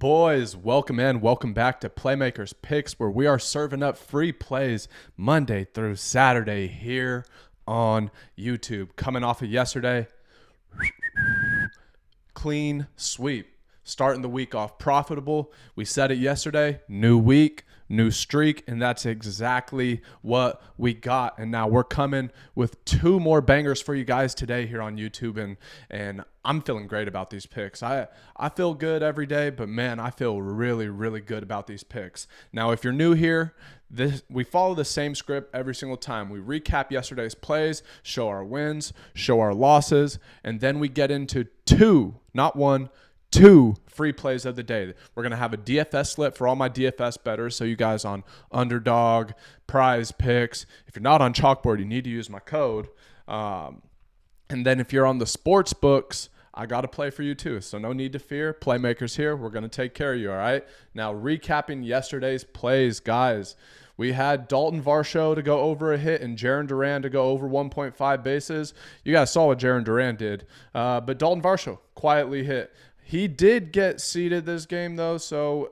Boys, welcome in. Welcome back to Playmakers Picks, where we are serving up free plays Monday through Saturday here on YouTube. Coming off of yesterday, clean sweep. Starting the week off profitable. We said it yesterday, new week, new streak, and that's exactly what we got. And now we're coming with two more bangers for you guys today here on YouTube, and I'm feeling great about these picks. I feel good every day, but man, I feel really, really good about these picks. Now, if you're new here, we follow the same script every single time. We recap yesterday's plays, show our wins, show our losses, and then we get into two free plays of the day. We're going to have a DFS slip for all my DFS bettors. So you guys on Underdog, Prize Picks, if you're not on Chalkboard, you need to use my code. And then if you're on the sports books, I got a play for you too. So no need to fear. Playmakers here. We're going to take care of you, all right? Now, recapping yesterday's plays, guys. We had Dalton Varsho to go over a hit and Jarren Duran to go over 1.5 bases. You guys saw what Jarren Duran did. But Dalton Varsho quietly hit. He did get seeded this game, though, so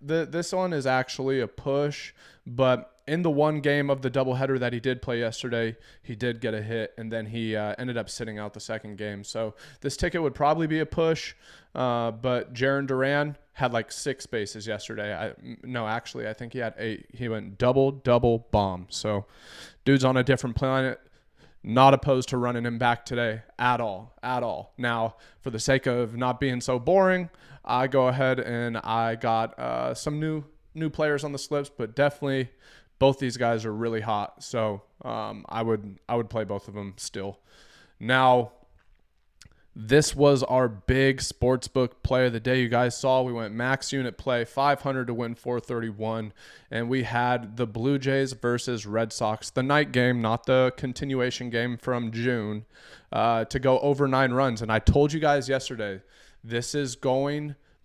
this one is actually a push. But in the one game of the doubleheader that he did play yesterday, he did get a hit, and then he ended up sitting out the second game. So this ticket would probably be a push, but Jarren Duran had like 6 bases yesterday. I think he had 8. He went double, bomb. So dude's on a different planet. Not opposed to running him back today at all. Now, for the sake of not being so boring, I go ahead and I got some new players on the slips, but definitely both these guys are really hot. So I would play both of them still. Now, this was our big sportsbook play of the day. You guys saw we went max unit play, 500 to win 431. And we had the Blue Jays versus Red Sox, the night game, not the continuation game from June, to go over 9 runs. And I told you guys yesterday,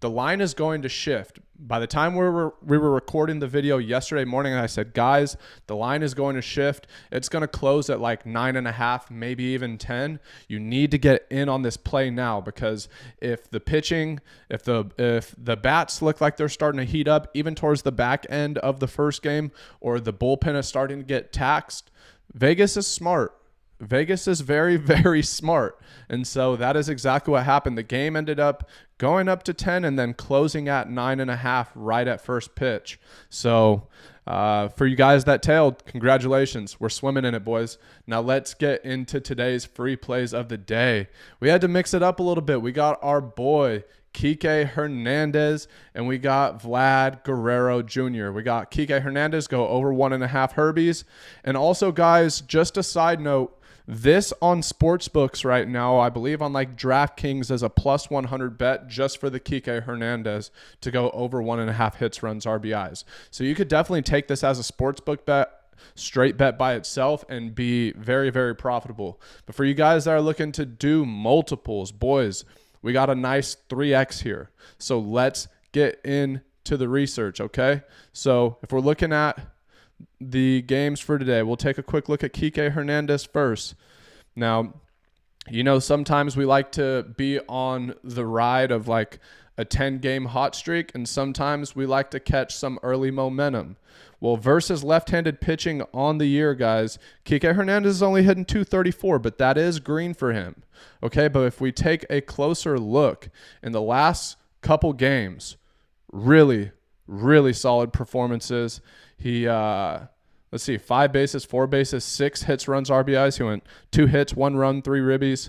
the line is going to shift. By the time we were recording the video yesterday morning, I said, guys, the line is going to shift. It's going to close at like 9.5, maybe even 10. You need to get in on this play now, because if the pitching, if the bats look like they're starting to heat up, even towards the back end of the first game, or the bullpen is starting to get taxed, Vegas is smart. Vegas is very, very smart. And so that is exactly what happened. The game ended up going up to 10 and then closing at 9.5 right at first pitch. So for you guys that tailed, congratulations. We're swimming in it, boys. Now let's get into today's free plays of the day. We had to mix it up a little bit. We got our boy Kike Hernandez, and we got Vlad Guerrero Jr. We got Kike Hernandez go over 1.5 Herbies. And also, guys, just a side note, this on sportsbooks right now, I believe on like DraftKings, is a plus 100 bet just for the Kike Hernandez to go over 1.5 hits, runs, RBIs. So you could definitely take this as a sportsbook bet, straight bet by itself, and be very, very profitable. But for you guys that are looking to do multiples, boys, we got a nice 3x here. So let's get into the research, okay? So if we're looking at the games for today, we'll take a quick look at Kike Hernandez first. Now, sometimes we like to be on the ride of like a 10-game hot streak, and sometimes we like to catch some early momentum. Well, versus left-handed pitching on the year, guys, Kike Hernandez is only hitting 234, but that is green for him. Okay, but if we take a closer look in the last couple games, really, really solid performances. He, 5 bases, 4 bases, 6 hits, runs, RBIs. He went 2 hits, 1 run, 3 ribbies,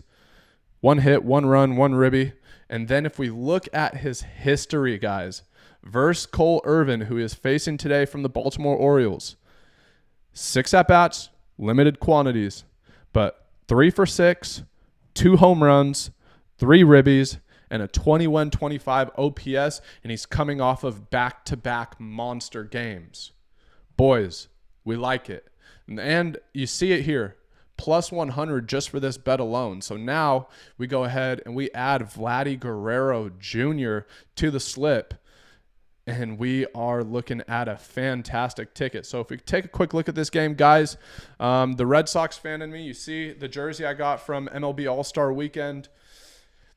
1 hit, 1 run, 1 ribby. And then if we look at his history, guys, versus Cole Irvin, who is facing today from the Baltimore Orioles, 6 at-bats, limited quantities, but 3 for 6, 2 home runs, 3 ribbies, and a 21-25 OPS, and he's coming off of back-to-back monster games. Boys, we like it. And you see it here, plus 100 just for this bet alone. So now we go ahead and we add Vladdy Guerrero Jr. to the slip, and we are looking at a fantastic ticket. So if we take a quick look at this game, guys, the Red Sox fan in me, you see the jersey I got from MLB All-Star Weekend.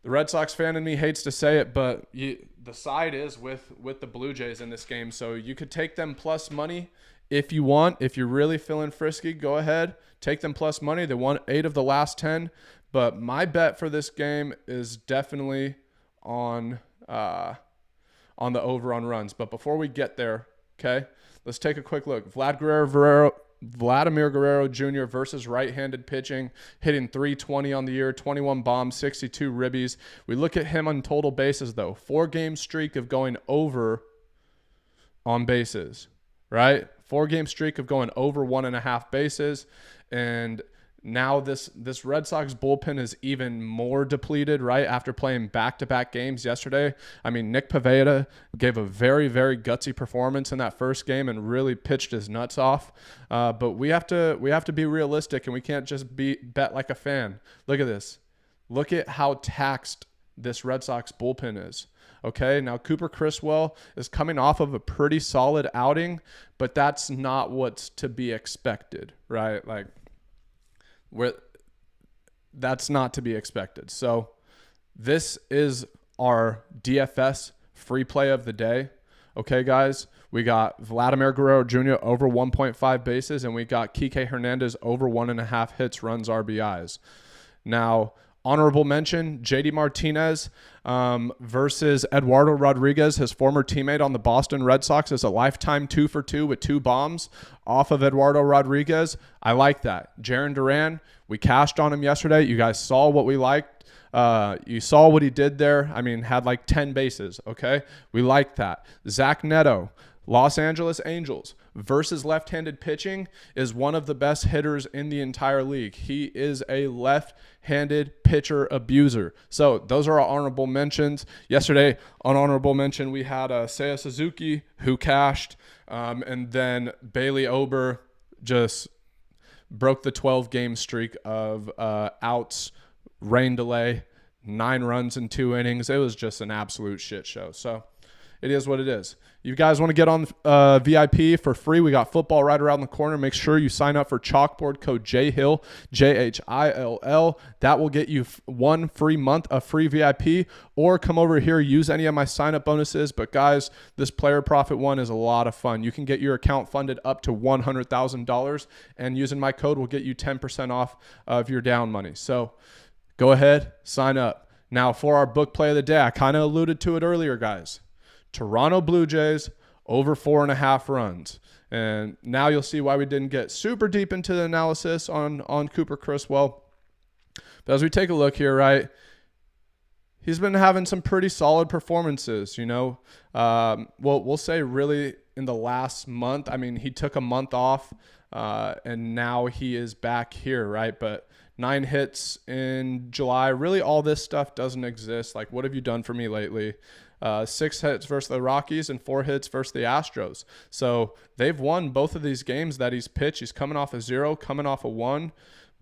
The Red Sox fan in me hates to say it, but the side is with the Blue Jays in this game. So you could take them plus money if you want. If you're really feeling frisky, go ahead. Take them plus money. They won 8 of the last 10. But my bet for this game is definitely on the over on runs. But before we get there, okay, let's take a quick look. Vladimir Guerrero Jr. versus right-handed pitching, hitting 320 on the year, 21 bombs, 62 ribbies. We look at him on total bases, though. 4-game streak of going over on bases, right? 4-game streak of going over 1.5 bases. And now this Red Sox bullpen is even more depleted, right, after playing back-to-back games yesterday. I mean, Nick Pivetta gave a very, very gutsy performance in that first game and really pitched his nuts off. But we have to be realistic, and we can't just bet like a fan. Look at this. Look at how taxed this Red Sox bullpen is. Okay, now Cooper Criswell is coming off of a pretty solid outing, but that's not what's to be expected, right? Like, that's not to be expected. So this is our DFS free play of the day. Okay, guys, we got Vladimir Guerrero Jr. over 1.5 bases, and we got Kike Hernandez over 1.5 hits, runs, RBIs. Now, honorable mention, JD Martinez versus Eduardo Rodriguez, his former teammate on the Boston Red Sox, is a lifetime 2-for-2 with 2 bombs off of Eduardo Rodriguez. I like that. Jarren Duran, we cashed on him yesterday. You guys saw what we liked. You saw what he did there. I mean, had like 10 bases, okay? We like that. Zach Neto, Los Angeles Angels versus left-handed pitching, is one of the best hitters in the entire league. He is a left-handed pitcher abuser. So those are our honorable mentions. Yesterday, on honorable mention, we had Seiya Suzuki, who cashed, and then Bailey Ober just broke the 12-game streak of outs, rain delay, 9 runs in 2 innings. It was just an absolute shit show. So it is what it is. You guys want to get on VIP for free? We got football right around the corner. Make sure you sign up for Chalkboard code JHILL, JHILL. That will get you 1 free month of free VIP, or come over here, use any of my sign-up bonuses. But guys, this player profit one is a lot of fun. You can get your account funded up to $100,000, and using my code will get you 10% off of your down money. So go ahead, sign up. Now for our book play of the day, I kind of alluded to it earlier, guys. Toronto Blue Jays over 4.5 runs. And now you'll see why we didn't get super deep into the analysis on Cooper Criswell. But as we take a look here, right, he's been having some pretty solid performances, you know. We'll say really in the last month. I mean, he took a month off, and now he is back here, right? But 9 hits in July. Really, all this stuff doesn't exist. Like, what have you done for me lately? 6 hits versus the Rockies and 4 hits versus the Astros. So they've won both of these games that he's pitched. He's coming off a 0, coming off a 1,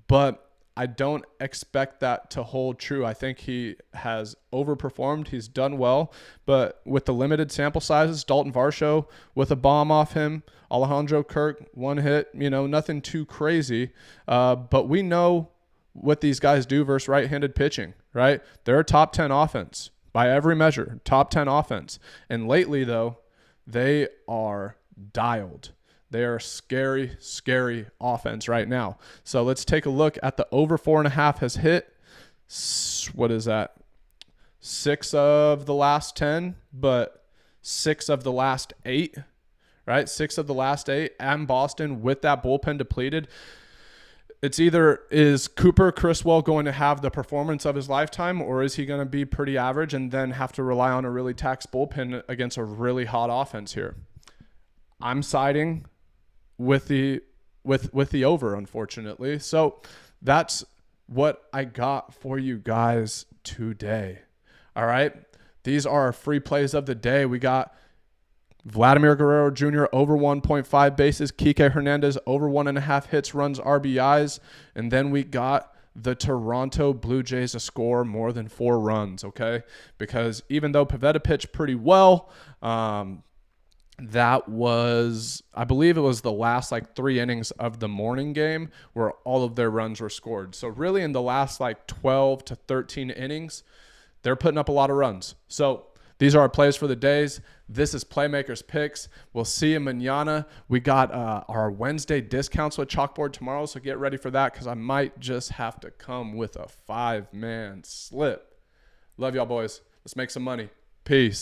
but I don't expect that to hold true. I think he has overperformed. He's done well, but with the limited sample sizes, Dalton Varsho with a bomb off him, Alejandro Kirk, 1 hit, you know, nothing too crazy. But we know what these guys do versus right-handed pitching, right? They're a top 10 offense. By every measure, top 10 offense. And lately, though, they are dialed. They are scary, scary offense right now. So let's take a look at the over 4.5 has hit. What is that? 6 of the last 10, but 6 of the last 8, right? 6 of the last 8 and Boston with that bullpen depleted. It's either, is Cooper Criswell going to have the performance of his lifetime, or is he going to be pretty average and then have to rely on a really taxed bullpen against a really hot offense here? I'm siding with the over, unfortunately. So that's what I got for you guys today. All right. These are our free plays of the day. We got Vladimir Guerrero Jr. over 1.5 bases. Kike Hernandez over 1.5 hits, runs, RBIs. And then we got the Toronto Blue Jays to score more than 4 runs, okay? Because even though Pivetta pitched pretty well, that was, I believe it was the last 3 innings of the morning game where all of their runs were scored. So really in the last 12 to 13 innings, they're putting up a lot of runs. So these are our plays for the days. This is Playmakers Picks. We'll see you mañana. We got our Wednesday discounts with Chalkboard tomorrow, so get ready for that because I might just have to come with a 5-man slip. Love y'all, boys. Let's make some money. Peace.